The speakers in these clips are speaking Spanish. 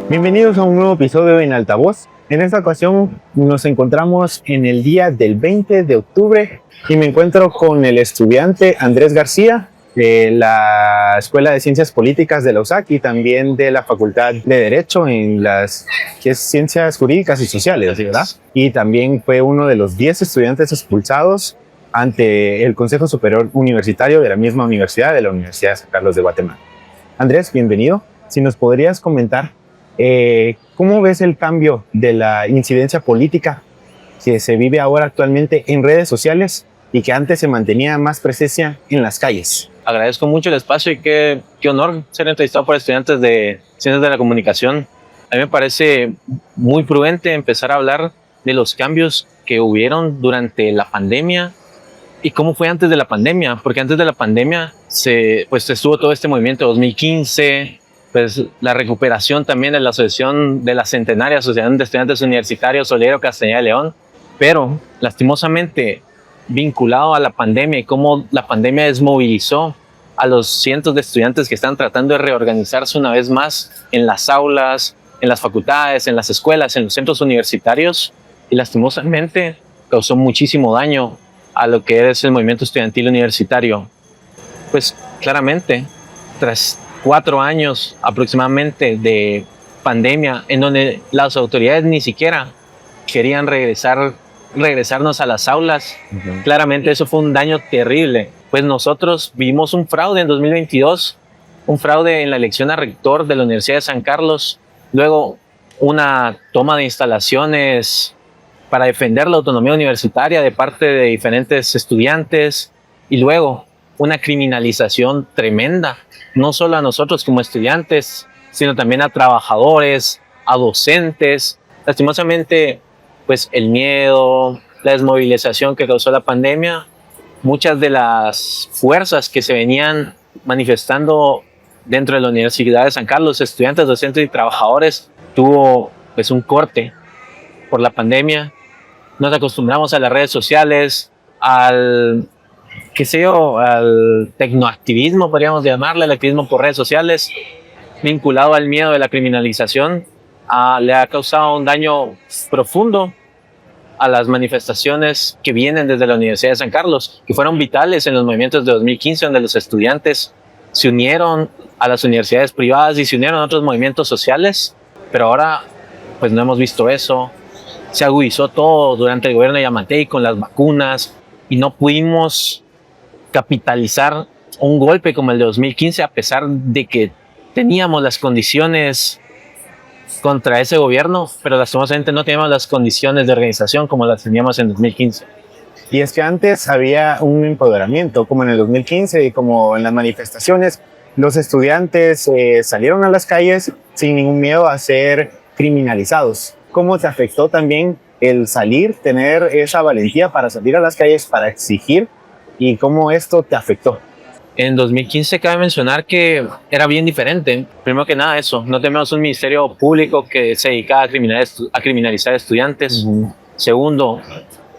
Bienvenidos a un nuevo episodio en Altavoz. En esta ocasión nos encontramos en el día del 20 de octubre y me encuentro con el estudiante Andrés García de la Escuela de Ciencias Políticas de la USAC y también de la Facultad de Derecho en las Ciencias Jurídicas y Sociales, ¿verdad? Y también fue uno de los 10 estudiantes expulsados ante el Consejo Superior Universitario de la misma universidad, de la Universidad de San Carlos de Guatemala. Andrés, bienvenido. Si nos podrías comentar ¿cómo ves el cambio de la incidencia política que se vive ahora actualmente en redes sociales y que antes se mantenía más presencia en las calles? Agradezco mucho el espacio y qué honor ser entrevistado por estudiantes de Ciencias de la Comunicación. A mí me parece muy prudente empezar a hablar de los cambios que hubieron durante la pandemia y cómo fue antes de la pandemia, porque antes de la pandemia estuvo todo este movimiento de 2015, pues la recuperación también de la asociación de la centenaria Asociación de Estudiantes Universitarios Soledad Castañeda de León, pero lastimosamente vinculado a la pandemia y cómo la pandemia desmovilizó a los cientos de estudiantes que están tratando de reorganizarse una vez más en las aulas, en las facultades, en las escuelas, en los centros universitarios, y lastimosamente causó muchísimo daño a lo que es el movimiento estudiantil universitario. Pues claramente, tras 4 años aproximadamente de pandemia en donde las autoridades ni siquiera querían regresarnos a las aulas. Claramente eso fue un daño terrible. Pues nosotros vimos un fraude en 2022, un fraude en la elección a rector de la Universidad de San Carlos, luego una toma de instalaciones para defender la autonomía universitaria de parte de diferentes estudiantes y luego una criminalización tremenda, no solo a nosotros como estudiantes, sino también a trabajadores, a docentes. Lastimosamente, pues el miedo, la desmovilización que causó la pandemia, muchas de las fuerzas que se venían manifestando dentro de la Universidad de San Carlos, estudiantes, docentes y trabajadores, tuvo pues un corte por la pandemia. Nos acostumbramos a las redes sociales, al tecnoactivismo, podríamos llamarle, el activismo por redes sociales, vinculado al miedo de la criminalización, le ha causado un daño profundo a las manifestaciones que vienen desde la Universidad de San Carlos, que fueron vitales en los movimientos de 2015, donde los estudiantes se unieron a las universidades privadas y se unieron a otros movimientos sociales, pero ahora pues no hemos visto eso. Se agudizó todo durante el gobierno de Yamatei con las vacunas y no pudimos capitalizar un golpe como el de 2015 a pesar de que teníamos las condiciones contra ese gobierno, pero lastimosamente no teníamos las condiciones de organización como las teníamos en 2015. Y es que antes había un empoderamiento, como en el 2015 y como en las manifestaciones, los estudiantes salieron a las calles sin ningún miedo a ser criminalizados. ¿Cómo te afectó también el salir, tener esa valentía para salir a las calles, para exigir, y cómo esto te afectó? En 2015 cabe mencionar que era bien diferente. Primero que nada eso, no tenemos un ministerio público que se dedicaba a criminalizar estudiantes. Segundo,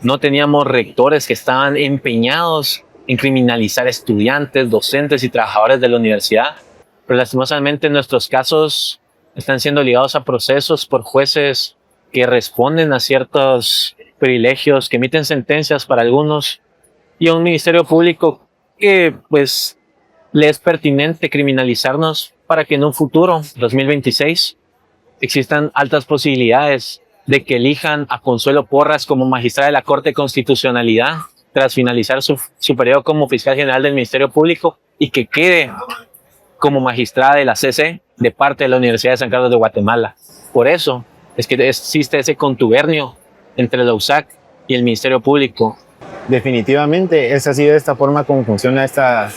no teníamos rectores que estaban empeñados en criminalizar estudiantes, docentes y trabajadores de la universidad. Pero lastimosamente nuestros casos están siendo ligados a procesos por jueces que responden a ciertos privilegios, que emiten sentencias para algunos, y a un ministerio público que pues le es pertinente criminalizarnos para que en un futuro, 2026, existan altas posibilidades de que elijan a Consuelo Porras como magistrada de la Corte de Constitucionalidad tras finalizar su periodo como fiscal general del Ministerio Público y que quede como magistrada de la CC de parte de la Universidad de San Carlos de Guatemala. Por eso es que existe ese contubernio entre la USAC y el Ministerio Público. Definitivamente es así de esta forma como funciona esta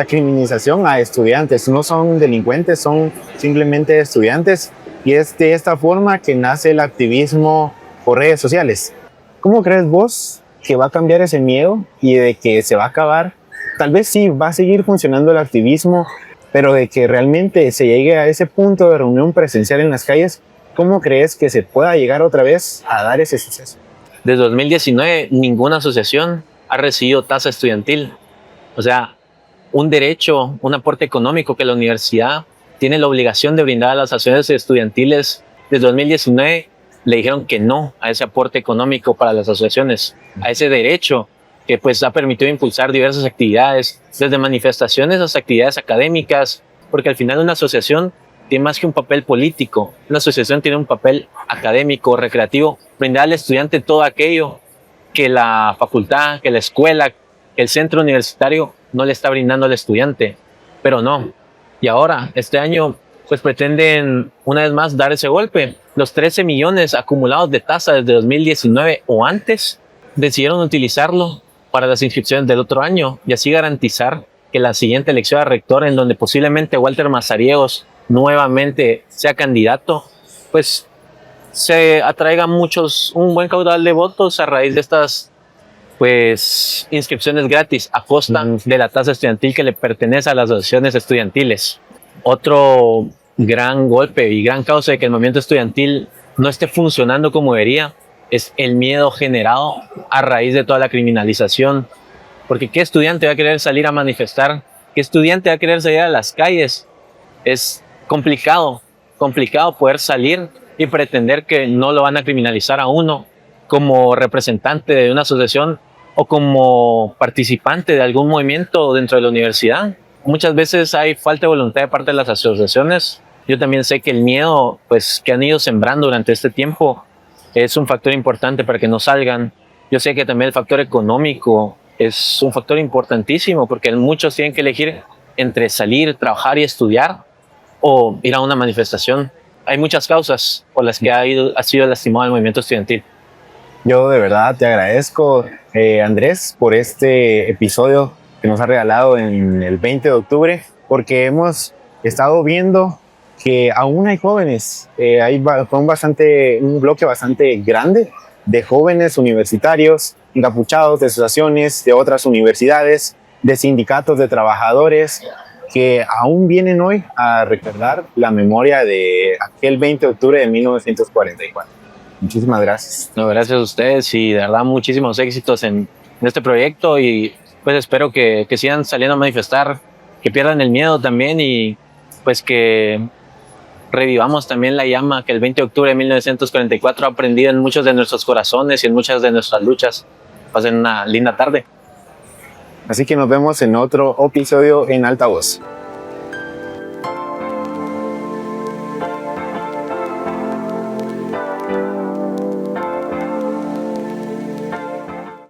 criminalización a estudiantes. No son delincuentes, son simplemente estudiantes, y es de esta forma que nace el activismo por redes sociales. ¿Cómo crees vos que va a cambiar ese miedo y de que se va a acabar? Tal vez sí va a seguir funcionando el activismo, pero de que realmente se llegue a ese punto de reunión presencial en las calles, ¿cómo crees que se pueda llegar otra vez a dar ese suceso? Desde 2019, ninguna asociación ha recibido tasa estudiantil. O sea, un derecho, un aporte económico que la universidad tiene la obligación de brindar a las asociaciones estudiantiles. Desde 2019 le dijeron que no a ese aporte económico para las asociaciones, a ese derecho que pues ha permitido impulsar diversas actividades, desde manifestaciones hasta actividades académicas, porque al final una asociación tiene más que un papel político, una asociación tiene un papel académico, recreativo, brindar al estudiante todo aquello que la facultad, que la escuela, que el centro universitario no le está brindando al estudiante, pero no. Y ahora, este año, pues pretenden una vez más dar ese golpe. Los 13 millones acumulados de tasa desde 2019 o antes, decidieron utilizarlo para las inscripciones del otro año y así garantizar que la siguiente elección de rector, en donde posiblemente Walter Mazariegos nuevamente sea candidato, pues se atraiga un buen caudal de votos a raíz de estas pues inscripciones gratis a costa de la tasa estudiantil que le pertenece a las asociaciones estudiantiles. Otro gran golpe y gran causa de que el movimiento estudiantil no esté funcionando como debería es el miedo generado a raíz de toda la criminalización. Porque ¿qué estudiante va a querer salir a manifestar? ¿Qué estudiante va a querer salir a las calles? Es complicado poder salir y pretender que no lo van a criminalizar a uno como representante de una asociación o como participante de algún movimiento dentro de la universidad. Muchas veces hay falta de voluntad de parte de las asociaciones. Yo también sé que el miedo pues, que han ido sembrando durante este tiempo es un factor importante para que no salgan. Yo sé que también el factor económico es un factor importantísimo porque muchos tienen que elegir entre salir, trabajar y estudiar o ir a una manifestación. Hay muchas causas por las que ha sido lastimado el movimiento estudiantil. Yo de verdad te agradezco, Andrés, por este episodio que nos ha regalado en el 20 de octubre, porque hemos estado viendo que aún hay jóvenes, un bloque bastante grande de jóvenes universitarios, encapuchados de asociaciones de otras universidades, de sindicatos de trabajadores, que aún vienen hoy a recordar la memoria de aquel 20 de octubre de 1944. Muchísimas gracias. No, gracias a ustedes y de verdad muchísimos éxitos en este proyecto y pues espero que sigan saliendo a manifestar, que pierdan el miedo también y pues que revivamos también la llama que el 20 de octubre de 1944 ha prendido en muchos de nuestros corazones y en muchas de nuestras luchas. Pasen una linda tarde. Así que nos vemos en otro episodio en Altavoz.